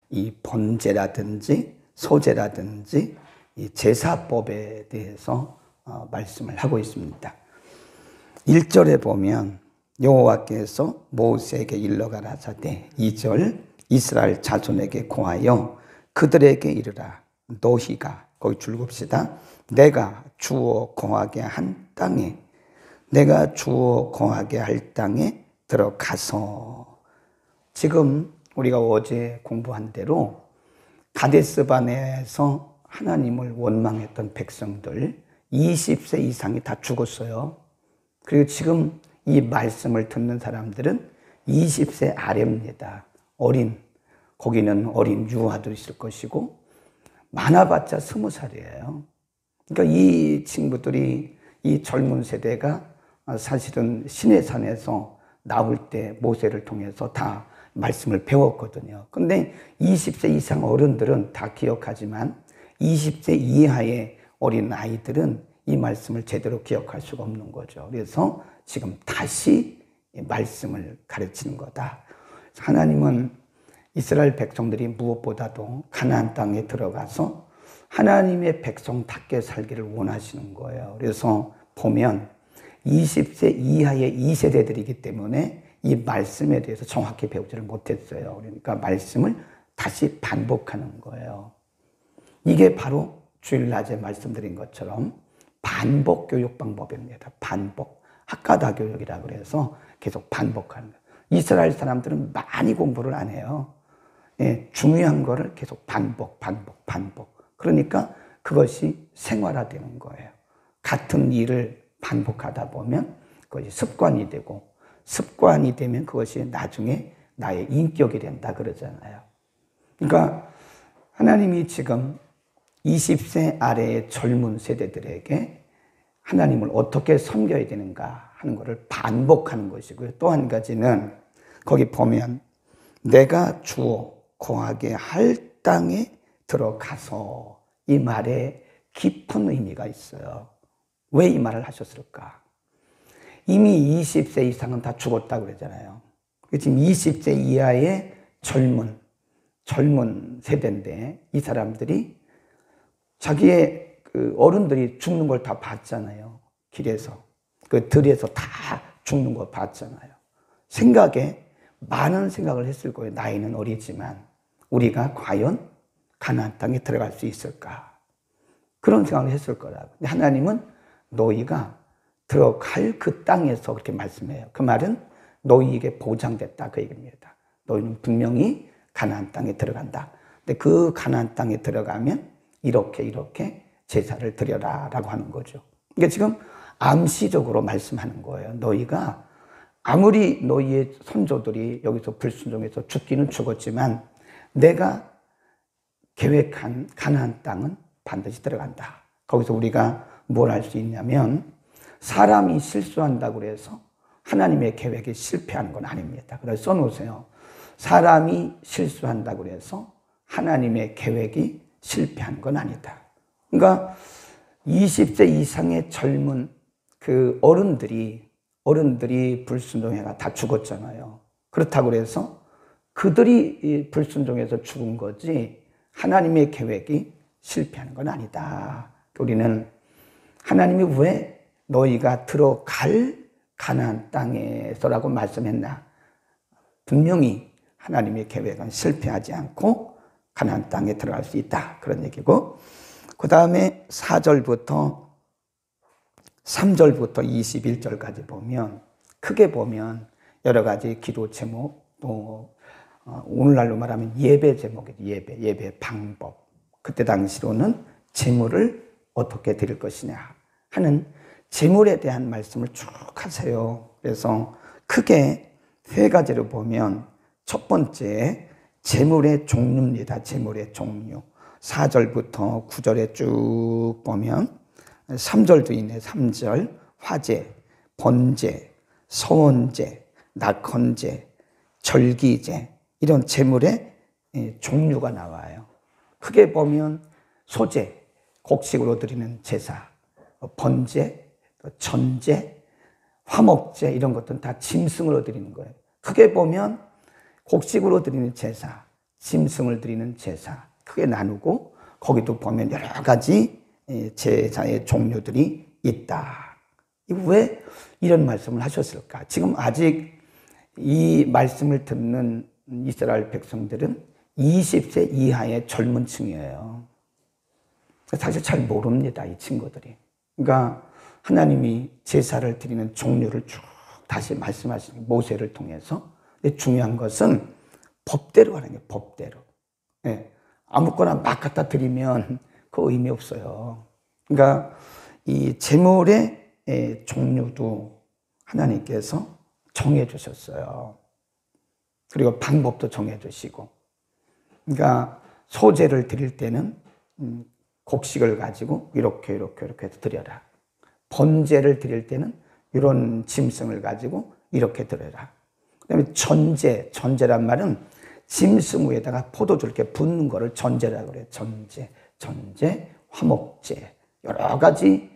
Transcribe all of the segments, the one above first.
이 번제라든지 소제라든지 이 제사법에 대해서 말씀을 하고 있습니다. 1절에 보면 여호와께서 모세에게 일러가라 하사대 2절 이스라엘 자손에게 고하여 그들에게 이르라 너희가 거기 줄봅시다. 내가 주어 거하게 한 땅에 내가 주어 거하게 할 땅에 들어가서 지금 우리가 어제 공부한 대로 가데스바네에서 하나님을 원망했던 백성들 20세 이상이 다 죽었어요. 그리고 지금 이 말씀을 듣는 사람들은 20세 아래입니다. 거기는 어린 유아도 있을 것이고 많아봤자 20살이에요. 그러니까 이 친구들이 이 젊은 세대가 사실은 시내산에서 나올 때 모세를 통해서 다 말씀을 배웠거든요. 근데 20세 이상 어른들은 다 기억하지만 20세 이하의 어린 아이들은 이 말씀을 제대로 기억할 수가 없는 거죠. 그래서 지금 다시 말씀을 가르치는 거다. 하나님은 이스라엘 백성들이 무엇보다도 가나안 땅에 들어가서 하나님의 백성답게 살기를 원하시는 거예요. 그래서 보면 20세 이하의 2세대들이기 때문에 이 말씀에 대해서 정확히 배우지를 못했어요. 그러니까 말씀을 다시 반복하는 거예요. 이게 바로 주일낮에 말씀드린 것처럼 반복 교육 방법입니다. 반복. 학가다 교육이라 그래서 계속 반복하는 거예요. 이스라엘 사람들은 많이 공부를 안 해요. 중요한 거를 계속 반복. 그러니까 그것이 생활화되는 거예요. 같은 일을 반복하다 보면 그것이 습관이 되고 습관이 되면 그것이 나중에 나의 인격이 된다 그러잖아요. 그러니까 하나님이 지금 20세 아래의 젊은 세대들에게 하나님을 어떻게 섬겨야 되는가 하는 것을 반복하는 것이고요. 또 한 가지는 거기 보면 내가 주어 거하게 할 땅에 들어가서 이 말에 깊은 의미가 있어요. 왜 이 말을 하셨을까? 이미 20세 이상은 다 죽었다고 그러잖아요. 지금 20세 이하의 젊은 세대인데 이 사람들이 자기의 그 어른들이 죽는 걸 다 봤잖아요. 길에서. 그 들에서 다 죽는 거 봤잖아요. 많은 생각을 했을 거예요. 나이는 어리지만 우리가 과연 가나안 땅에 들어갈 수 있을까? 그런 생각을 했을 거라고. 근데 하나님은 너희가 들어갈 그 땅에서 그렇게 말씀해요. 그 말은 너희에게 보장됐다 그 얘기입니다. 너희는 분명히 가나안 땅에 들어간다. 근데 그 가나안 땅에 들어가면 이렇게 제사를 드려라라고 하는 거죠. 그러니까 지금 암시적으로 말씀하는 거예요. 너희가 아무리 너희의 선조들이 여기서 불순종해서 죽기는 죽었지만 내가 계획한 가나안 땅은 반드시 들어간다. 거기서 우리가 뭘 할 수 있냐면 사람이 실수한다고 해서 하나님의 계획이 실패하는 건 아닙니다. 그래서 써놓으세요. 사람이 실수한다고 해서 하나님의 계획이 실패하는 건 아니다. 그러니까 20세 이상의 젊은 그 어른들이 불순종해가 다 죽었잖아요. 그렇다고 해서 그들이 불순종해서 죽은 거지 하나님의 계획이 실패하는 건 아니다. 우리는 하나님이 왜 너희가 들어갈 가나안 땅에서라고 말씀했나? 분명히 하나님의 계획은 실패하지 않고 가나안 땅에 들어갈 수 있다. 그런 얘기고, 그 다음에 4절부터 3절부터 21절까지 보면 크게 보면 여러 가지 기도 제목, 또 오늘날로 말하면 예배 제목이죠. 예배 방법. 그때 당시로는 제물을 어떻게 드릴 것이냐 하는 제물에 대한 말씀을 쭉 하세요. 그래서 크게 세 가지로 보면 첫 번째 제물의 종류입니다. 제물의 종류. 4절부터 9절에 쭉 보면 3절도 있네. 3절 화제, 번제, 서원제, 낙헌제, 절기제 이런 제물의 종류가 나와요. 크게 보면 소제, 곡식으로 드리는 제사, 번제, 전제, 화목제 이런 것들은 다 짐승으로 드리는 거예요. 크게 보면 곡식으로 드리는 제사, 짐승을 드리는 제사 크게 나누고 거기도 보면 여러 가지 제사의 종류들이 있다. 왜 이런 말씀을 하셨을까? 지금 아직 이 말씀을 듣는 이스라엘 백성들은 20세 이하의 젊은 층이에요. 사실 잘 모릅니다, 이 친구들이. 그러니까 하나님이 제사를 드리는 종류를 쭉 다시 말씀하시는 모세를 통해서. 근데 중요한 것은 법대로 하는 게 법대로. 예. 아무거나 막 갖다 드리면 그 의미 없어요. 그러니까 이 제물의 종류도 하나님께서 정해 주셨어요. 그리고 방법도 정해 주시고. 그러니까 소제를 드릴 때는 곡식을 가지고 이렇게 해서 드려라. 번제를 드릴 때는 이런 짐승을 가지고 이렇게 드려라. 그다음에 전제란 말은 짐승 위에다가 포도주 이렇게 붓는 거를 전제라고 그래요. 전제, 화목제, 여러 가지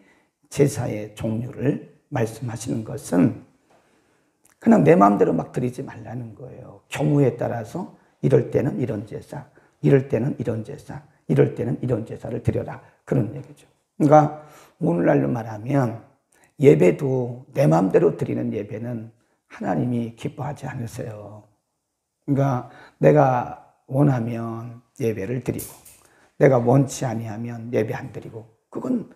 제사의 종류를 말씀하시는 것은 그냥 내 마음대로 막 드리지 말라는 거예요. 경우에 따라서 이럴 때는 이런 제사, 이럴 때는 이런 제사, 이럴 때는 이런 제사를 드려라. 그런 얘기죠. 그러니까 오늘날로 말하면 예배도 내 마음대로 드리는 예배는 하나님이 기뻐하지 않으세요. 그러니까 내가 원하면 예배를 드리고 내가 원치 아니하면 예배 안 드리고 그건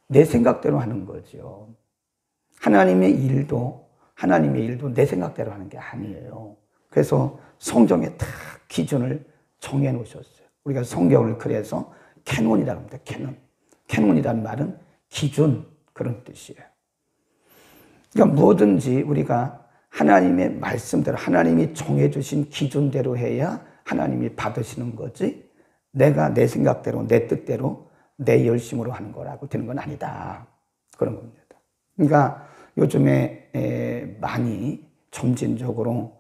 내 생각대로 하는 거죠. 하나님의 일도 내 생각대로 하는 게 아니에요. 그래서 성경에 다 기준을 정해 놓으셨어요. 우리가 성경을 그래서 캐논이라고 합니다. 캐논이라는 말은 기준 그런 뜻이에요. 그러니까 뭐든지 우리가 하나님의 말씀대로 하나님이 정해주신 기준대로 해야 하나님이 받으시는 거지 내가 내 생각대로 내 뜻대로 내 열심으로 하는 거라고 되는 건 아니다. 그런 겁니다. 그러니까 요즘에 많이 점진적으로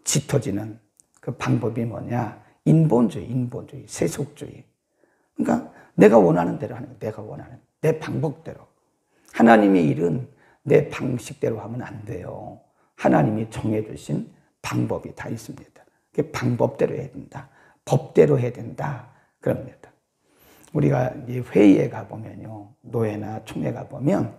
짙어지는 그 방법이 뭐냐? 인본주의, 세속주의. 그러니까 내가 원하는 대로 하는 거예요. 내가 원하는 내 방법대로. 하나님의 일은 내 방식대로 하면 안 돼요. 하나님이 정해주신 방법이 다 있습니다. 그 방법대로 해야 된다. 법대로 해야 된다. 그럽니다. 우리가 이 회의에 가보면요. 노회나 총회 가보면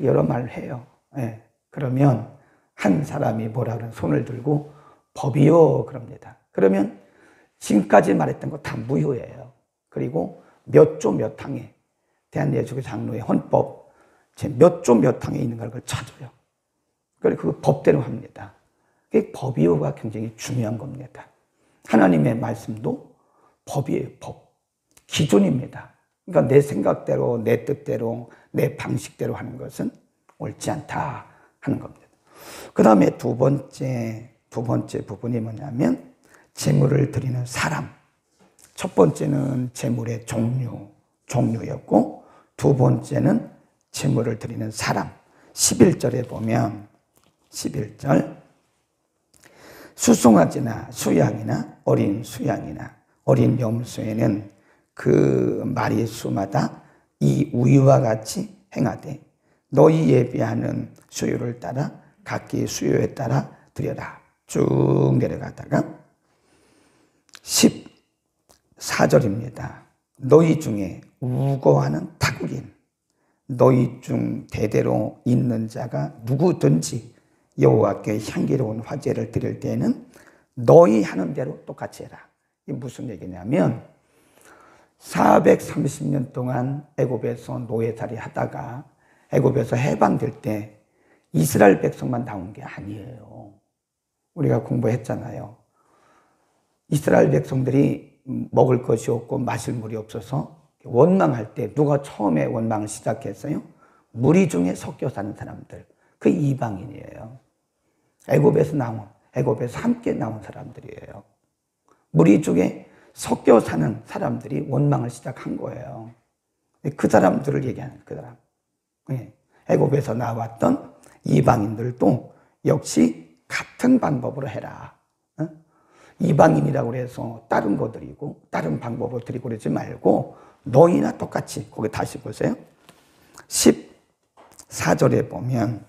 여러 말을 해요. 네. 그러면 한 사람이 뭐라 그러면 손을 들고 법이요. 그럽니다. 그러면 지금까지 말했던 거 다 무효예요. 그리고 몇 조 몇 항에 대한예수교 장로의 헌법 몇 조 몇 항에 있는 걸 그걸 찾아요. 그래서 그 법대로 합니다. 그 법이요가 굉장히 중요한 겁니다. 하나님의 말씀도 법이에요. 법. 기준입니다. 그러니까 내 생각대로 내 뜻대로 내 방식대로 하는 것은 옳지 않다 하는 겁니다. 그 다음에 두 번째 부분이 뭐냐면 제물을 드리는 사람. 첫 번째는 제물의 종류였고 두 번째는 제물을 드리는 사람. 11절에 보면 11절 수송아지나 수양이나 어린 수양이나 어린 염소에는 그 마리수마다 이 우유와 같이 행하되 너희 예비하는 수요를 따라 각기 수요에 따라 드려라. 쭉 내려가다가 14절입니다. 너희 중에 우거하는 타국인 너희 중 대대로 있는 자가 누구든지 여호와께 향기로운 화제를 드릴 때에는 너희 하는 대로 똑같이 해라. 이게 무슨 얘기냐면 430년 동안 애굽에서 노예살이 하다가 애굽에서 해방될 때 이스라엘 백성만 나온 게 아니에요. 우리가 공부했잖아요. 이스라엘 백성들이 먹을 것이 없고 마실 물이 없어서 원망할 때 누가 처음에 원망을 시작했어요? 무리 중에 섞여 사는 사람들. 그 이방인이에요. 애굽에서 함께 나온 사람들이에요. 무리 중에 섞여 사는 사람들이 원망을 시작한 거예요. 그 사람들을 얘기하는 그 사람. 애굽에서 나왔던 이방인들도 역시 같은 방법으로 해라. 이방인이라고 해서 다른 거 드리고 다른 방법을 드리고 그러지 말고 너희나 똑같이 거기 다시 보세요. 14절에 보면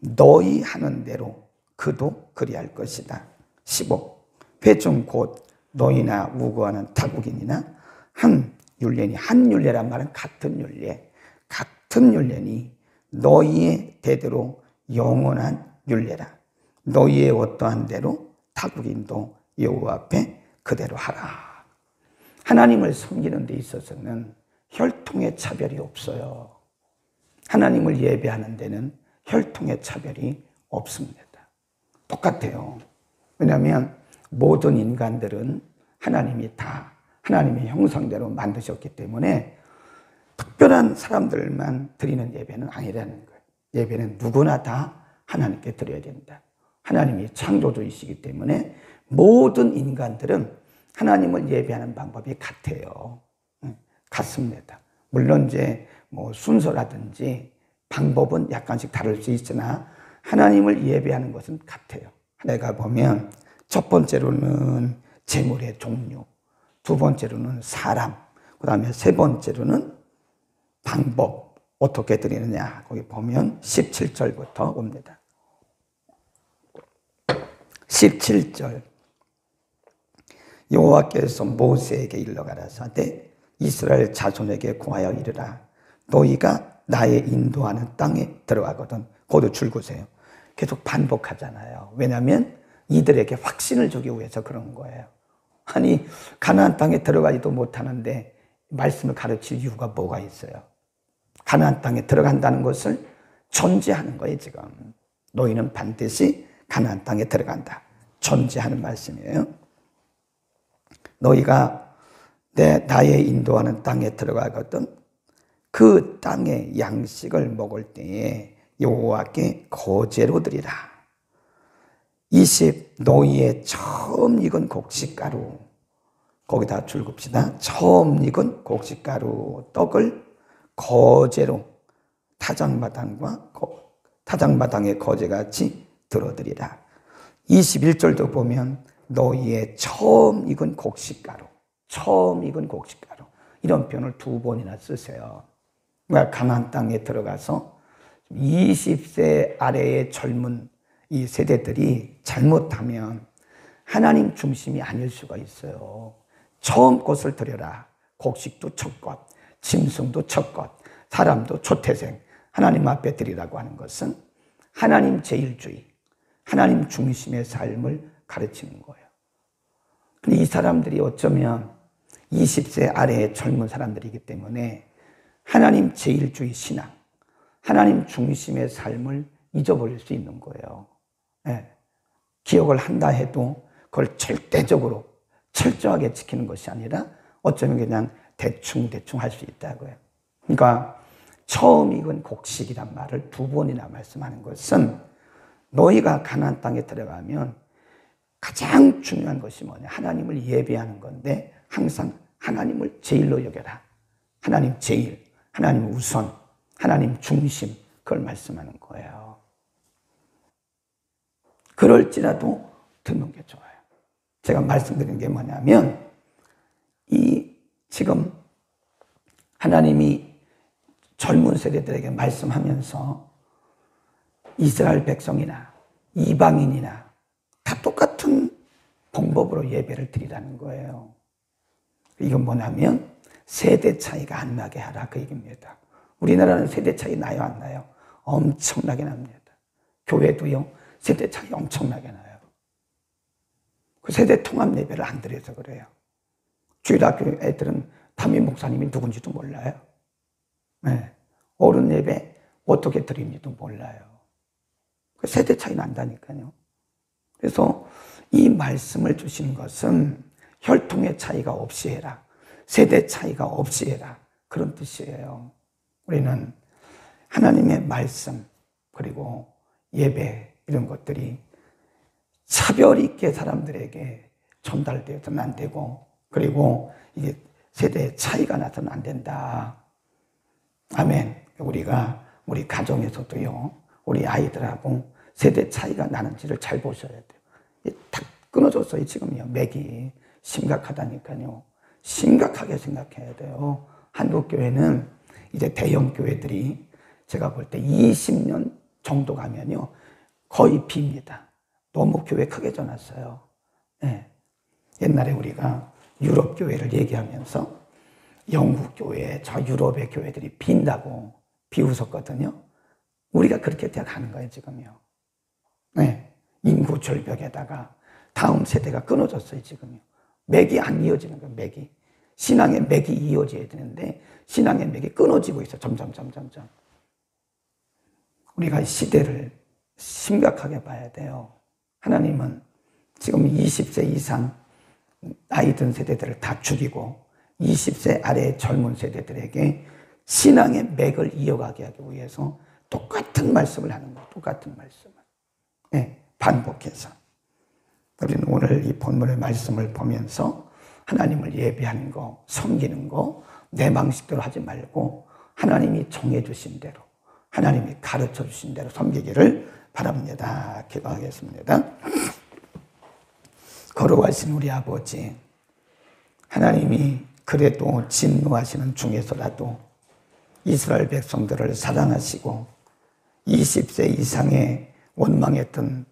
너희 하는 대로 그도 그리할 것이다. 15 회중 곧 너희나 우고하는 타국인이나 한 율례니, 한 율례란 말은 같은 율례, 같은 율례니 너희의 대대로 영원한 율례라. 너희의 어떠한 대로 타국인도 여호와 앞에 그대로 하라. 하나님을 섬기는 데 있어서는 혈통의 차별이 없어요. 하나님을 예배하는 데는 혈통의 차별이 없습니다. 똑같아요. 왜냐하면 모든 인간들은 하나님이 다 하나님의 형상대로 만드셨기 때문에 특별한 사람들만 드리는 예배는 아니라는 거예요. 예배는 누구나 다 하나님께 드려야 된다. 하나님이 창조주이시기 때문에 모든 인간들은 하나님을 예배하는 방법이 같아요. 같습니다. 물론 이제 뭐 순서라든지 방법은 약간씩 다를 수 있으나 하나님을 예배하는 것은 같아요. 내가 보면 첫 번째로는 재물의 종류, 두 번째로는 사람, 그 다음에 세 번째로는 방법, 어떻게 드리느냐. 거기 보면 17절부터 옵니다. 17절. 여호와께서 모세에게 일러 가라사대 이스라엘 자손에게 고하여 이르라. 너희가 나의 인도하는 땅에 들어가거든. 거기도 줄구세요. 계속 반복하잖아요. 왜냐하면 이들에게 확신을 주기 위해서 그런 거예요. 아니 가나안 땅에 들어가지도 못하는데 말씀을 가르칠 이유가 뭐가 있어요? 가나안 땅에 들어간다는 것을 전제하는 거예요. 지금 너희는 반드시 가나안 땅에 들어간다. 전제하는 말씀이에요. 너희가 나의 인도하는 땅에 들어가거든 그 땅의 양식을 먹을 때에 여호와께 거제로 드리라. 20. 너희의 처음 익은 곡식가루, 거기다 줄급시다. 처음 익은 곡식가루 떡을 거제로 타작마당의 거제같이 들어드리라. 21절도 보면 너희의 처음 익은 곡식가루, 처음 익은 곡식가루, 이런 표현을 두 번이나 쓰세요. 가나안 땅에 들어가서 20세 아래의 젊은 이 세대들이 잘못하면 하나님 중심이 아닐 수가 있어요. 처음 것을 드려라. 곡식도 첫 것, 짐승도 첫 것, 사람도 초태생, 하나님 앞에 드리라고 하는 것은 하나님 제일주의, 하나님 중심의 삶을 가르치는 거예요. 근데 이 사람들이 어쩌면 20세 아래의 젊은 사람들이기 때문에 하나님 제일주의 신앙, 하나님 중심의 삶을 잊어버릴 수 있는 거예요. 네. 기억을 한다 해도 그걸 절대적으로 철저하게 지키는 것이 아니라 어쩌면 그냥 대충 할 수 있다고요. 그러니까 처음 익은 곡식이란 말을 두 번이나 말씀하는 것은 너희가 가나안 땅에 들어가면 가장 중요한 것이 뭐냐? 하나님을 예배하는 건데 항상 하나님을 제일로 여겨라. 하나님 제일, 하나님 우선, 하나님 중심, 그걸 말씀하는 거예요. 그럴지라도 듣는 게 좋아요. 제가 말씀드린 게 뭐냐면 지금 하나님이 젊은 세대들에게 말씀하면서 이스라엘 백성이나 이방인이나 다 똑같은 방법으로 예배를 드리라는 거예요. 이건 뭐냐면 세대 차이가 안 나게 하라, 그 얘기입니다. 우리나라는 세대 차이 나요, 안 나요? 엄청나게 납니다. 교회도요, 세대 차이 엄청나게 나요. 그 세대 통합 예배를 안 드려서 그래요. 주일학교 애들은 담임 목사님이 누군지도 몰라요. 네. 어른 예배 어떻게 드리는지도 몰라요. 그 세대 차이 난다니까요. 그래서 이 말씀을 주신 것은 혈통의 차이가 없이 해라, 세대 차이가 없이 해라, 그런 뜻이에요. 우리는 하나님의 말씀 그리고 예배 이런 것들이 차별 있게 사람들에게 전달되어서는 안 되고, 그리고 이게 세대의 차이가 나서는 안 된다. 아멘. 우리가 우리 가정에서도요, 우리 아이들하고 세대 차이가 나는지를 잘 보셔야 돼요. 다 끊어졌어요, 지금요. 맥이 심각하다니까요. 심각하게 생각해야 돼요. 한국 교회는 이제 대형 교회들이 제가 볼 때 20년 정도 가면요, 거의 빕니다. 너무 교회 크게 져놨어요. 네. 옛날에 우리가 유럽 교회를 얘기하면서 영국 교회, 저 유럽의 교회들이 빈다고 비웃었거든요. 우리가 그렇게 되어가는 거예요, 지금요. 네. 인구 절벽에다가 다음 세대가 끊어졌어요, 지금요. 맥이 안 이어지는 거예요, 맥이. 신앙의 맥이 이어져야 되는데 신앙의 맥이 끊어지고 있어요, 점점. 우리가 시대를 심각하게 봐야 돼요. 하나님은 지금 20세 이상 나이 든 세대들을 다 죽이고 20세 아래의 젊은 세대들에게 신앙의 맥을 이어가게 하기 위해서 똑같은 말씀을 하는 거예요. 똑같은 말씀을. 네, 반복해서. 우리는 오늘 이 본문의 말씀을 보면서 하나님을 예배하는 거, 섬기는 거, 내 방식대로 하지 말고 하나님이 정해주신 대로, 하나님이 가르쳐주신 대로 섬기기를 바랍니다. 기도하겠습니다. 거룩하신 우리 아버지, 하나님이 그래도 진노하시는 중에서라도 이스라엘 백성들을 사랑하시고 20세 이상의 원망했던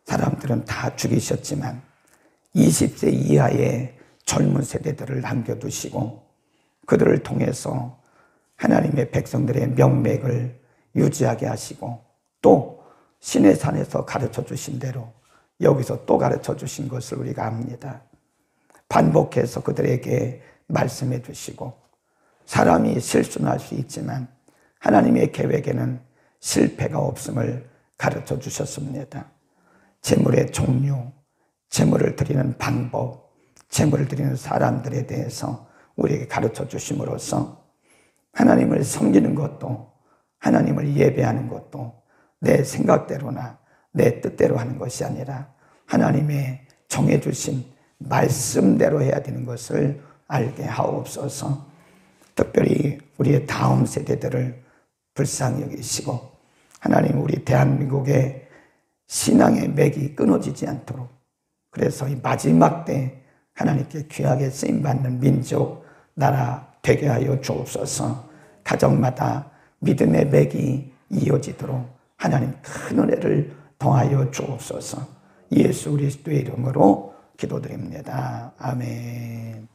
사람들은 다 죽이셨지만 20세 이하의 젊은 세대들을 남겨두시고 그들을 통해서 하나님의 백성들의 명맥을 유지하게 하시고 또 신의 산에서 가르쳐 주신 대로 여기서 또 가르쳐 주신 것을 우리가 압니다. 반복해서 그들에게 말씀해 주시고 사람이 실수는 할 수 있지만 하나님의 계획에는 실패가 없음을 가르쳐 주셨습니다. 제물의 종류, 제물을 드리는 방법, 제물을 드리는 사람들에 대해서 우리에게 가르쳐 주심으로써 하나님을 섬기는 것도 하나님을 예배하는 것도 내 생각대로나 내 뜻대로 하는 것이 아니라 하나님의 정해주신 말씀대로 해야 되는 것을 알게 하옵소서. 특별히 우리의 다음 세대들을 불쌍히 여기시고 하나님 우리 대한민국의 신앙의 맥이 끊어지지 않도록 그래서 이 마지막 때 하나님께 귀하게 쓰임받는 민족, 나라 되게 하여 주옵소서. 가정마다 믿음의 맥이 이어지도록 하나님 큰 은혜를 더하여 주옵소서. 예수 그리스도의 이름으로 기도드립니다. 아멘.